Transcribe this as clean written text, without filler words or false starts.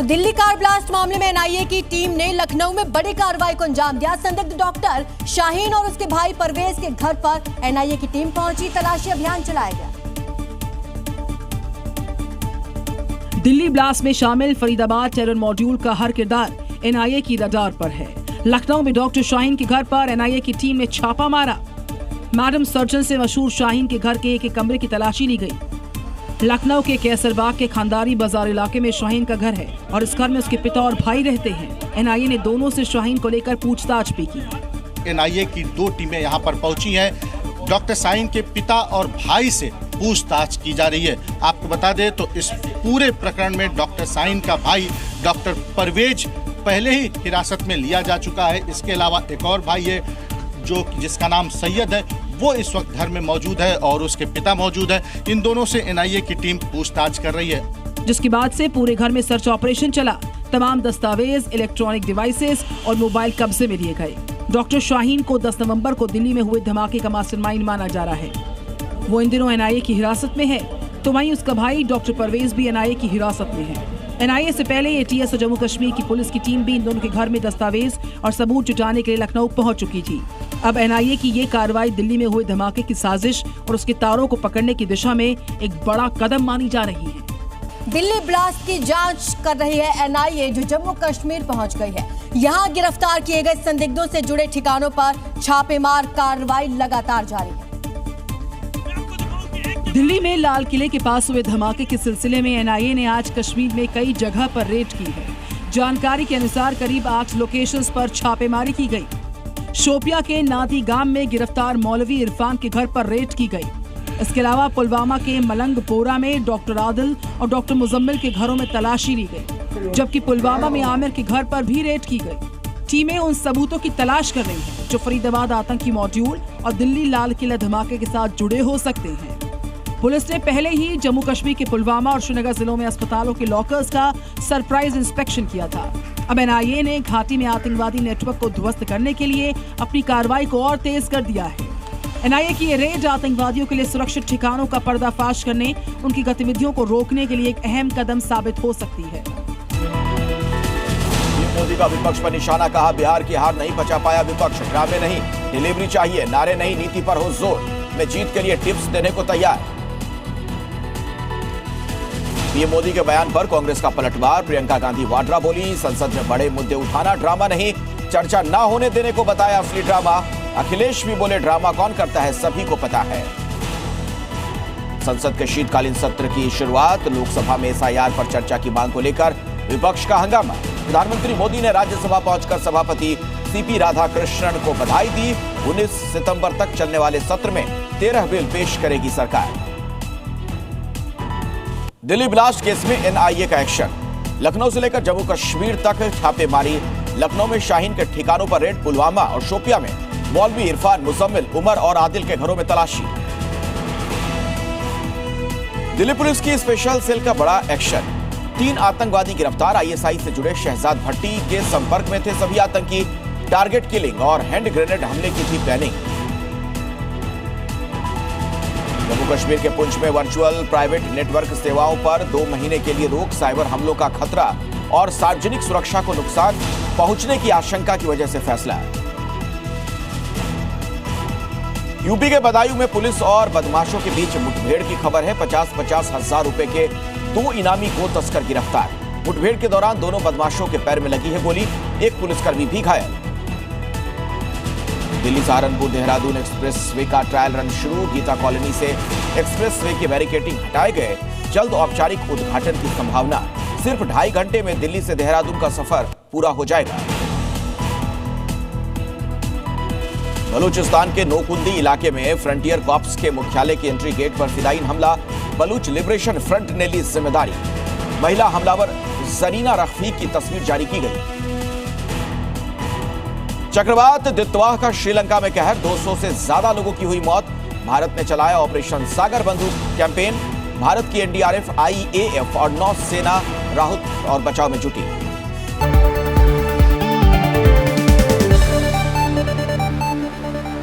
तो Delhi car blast मामले में एनआईए की टीम ने लखनऊ में बड़ी कार्रवाई को अंजाम दिया। संदिग्ध डॉक्टर शाहीन और उसके भाई परवेज के घर पर एनआईए की टीम पहुंची, तलाशी अभियान चलाया गया। दिल्ली ब्लास्ट में शामिल फरीदाबाद टेरर मॉड्यूल का हर किरदार एनआईए की रडार पर है। लखनऊ में डॉक्टर शाहीन के घर पर एनआईए की टीम ने छापा मारा। मैडम सर्जन से मशहूर शाहीन के घर के एक कमरे की तलाशी ली गई। लखनऊ के कैसरबाग के खानदारी बाजार इलाके में शाहीन का घर है और इस घर में उसके पिता और भाई रहते हैं। एनआईए ने दोनों से शाहीन को लेकर पूछताछ भी की। एनआईए की 2 टीमें यहां पर पहुंची हैं। डॉक्टर शाहीन के पिता और भाई से पूछताछ की जा रही है। आपको बता दें तो इस पूरे प्रकरण में डॉक्टर शाहीन का भाई डॉक्टर परवेज पहले ही हिरासत में लिया जा चुका है। इसके अलावा एक और भाई है जिसका नाम सैयद है, वो इस वक्त घर में मौजूद है और उसके पिता मौजूद है। इन दोनों से एनआईए की टीम पूछताछ कर रही है, जिसके बाद से पूरे घर में सर्च ऑपरेशन चला। तमाम दस्तावेज, इलेक्ट्रॉनिक डिवाइसेस और मोबाइल कब्जे में लिए गए। डॉक्टर शाहीन को 10 नवंबर को दिल्ली में हुए धमाके का मास्टरमाइंड माना जा रहा है। वो इन दिनों एनआईए की हिरासत में है, तो वहीं उसका भाई डॉक्टर परवेज भी एनआईए की हिरासत में है। एनआईए से पहले एटीएस और जम्मू कश्मीर की पुलिस की टीम भी इन दोनों के घर में दस्तावेज और सबूत जुटाने के लिए लखनऊ पहुंच चुकी थी। अब एनआईए की ये कार्रवाई दिल्ली में हुए धमाके की साजिश और उसके तारों को पकड़ने की दिशा में एक बड़ा कदम मानी जा रही है। दिल्ली ब्लास्ट की जांच कर रही है एनआईए, जो जम्मू कश्मीर पहुंच गई है। यहां गिरफ्तार किए गए संदिग्धों से जुड़े ठिकानों पर छापेमार कार्रवाई लगातार जारी है। दिल्ली में लाल किले के पास हुए धमाके के सिलसिले में एनआईए ने आज कश्मीर में कई जगह पर रेड की है। जानकारी के अनुसार करीब 8 लोकेशंस पर छापेमारी की गई। शोपिया के नादी गांव में गिरफ्तार मौलवी इरफान के घर पर रेड की गई। इसके अलावा पुलवामा के मलंगपोरा में डॉक्टर आदिल और डॉक्टर मुजम्मिल के घरों में तलाशी ली गई, जबकि पुलवामा में आमिर के घर पर भी रेड की गई। टीमें उन सबूतों की तलाश कर रही हैं जो फरीदाबाद आतंकी मॉड्यूल और दिल्ली लाल किला धमाके के साथ जुड़े हो सकते हैं। पुलिस ने पहले ही जम्मू कश्मीर के पुलवामा और श्रीनगर जिलों में अस्पतालों के लॉकर्स का सरप्राइज इंस्पेक्शन किया था। अब एनआईए ने घाटी में आतंकवादी नेटवर्क को ध्वस्त करने के लिए अपनी कार्रवाई को और तेज कर दिया है। एनआईए की ये रेड आतंकवादियों के लिए सुरक्षित ठिकानों का पर्दाफाश करने, उनकी गतिविधियों को रोकने के लिए एक अहम कदम साबित हो सकती है। मोदी का विपक्ष पर निशाना, कहा बिहार की हार नहीं बचा पाया विपक्ष। ड्रामे नहीं, डिलीवरी चाहिए, नारे नहीं, नीति पर हो जोर। मैं जीत के लिए टिप्स देने को तैयार। पीएम मोदी के बयान पर कांग्रेस का पलटवार। प्रियंका गांधी वाड्रा बोली, संसद में बड़े मुद्दे उठाना ड्रामा नहीं, चर्चा ना होने देने को बताया असली ड्रामा। अखिलेश भी बोले, ड्रामा कौन करता है सभी को पता है। संसद के शीतकालीन सत्र की शुरुआत। लोकसभा में एसआईआर पर चर्चा की मांग को लेकर विपक्ष का हंगामा। प्रधानमंत्री मोदी ने राज्यसभा पहुंचकर सभापति सीपी राधाकृष्णन को बधाई दी। 19 सितंबर तक चलने वाले सत्र में 13 बिल पेश करेगी सरकार। दिल्ली ब्लास्ट केस में एनआईए का एक्शन। लखनऊ से लेकर जम्मू कश्मीर तक छापेमारी। लखनऊ में शाहीन के ठिकानों पर रेड, पुलवामा और शोपिया में मौलवी इरफान, मुजम्मिल, उमर और आदिल के घरों में तलाशी। दिल्ली पुलिस की स्पेशल सेल का बड़ा एक्शन। 3 आतंकवादी गिरफ्तार। आईएसआई से जुड़े शहजाद भट्टी के संपर्क में थे सभी आतंकी। टारगेट किलिंग और हैंड ग्रेनेड हमले की थी प्लानिंग। जम्मू कश्मीर के पुंछ में वर्चुअल प्राइवेट नेटवर्क सेवाओं पर 2 महीने के लिए रोक। साइबर हमलों का खतरा और सार्वजनिक सुरक्षा को नुकसान पहुंचने की आशंका की वजह से फैसला। यूपी के बदायूं में पुलिस और बदमाशों के बीच मुठभेड़ की खबर है। 50-50 हजार रुपए के 2 इनामी को तस्कर गिरफ्तार। मुठभेड़ के दौरान दोनों बदमाशों के पैर में लगी है गोली। एक पुलिसकर्मी भी घायल। दिल्ली सहारनपुर देहरादून एक्सप्रेस वे का ट्रायल रन शुरू। गीता कॉलोनी से एक्सप्रेस वे के बैरिकेडिंग हटाए गए। जल्द औपचारिक उद्घाटन की संभावना। सिर्फ 2.5 घंटे में दिल्ली से देहरादून का सफर पूरा हो जाएगा। बलूचिस्तान के नोकुंदी इलाके में फ्रंटियर कॉर्प्स के मुख्यालय के एंट्री गेट पर फिदायीन हमला। बलूच लिबरेशन फ्रंट ने ली जिम्मेदारी। महिला हमलावर जरीना रफीक की तस्वीर जारी की गई। चक्रवात दित्वाह का श्रीलंका में कहर। 200 से ज्यादा लोगों की हुई मौत। भारत ने चलाया ऑपरेशन सागर बंदूक कैंपेन। भारत की एनडीआरएफ, आईएएफ और नौसेना राहत और बचाव में जुटी।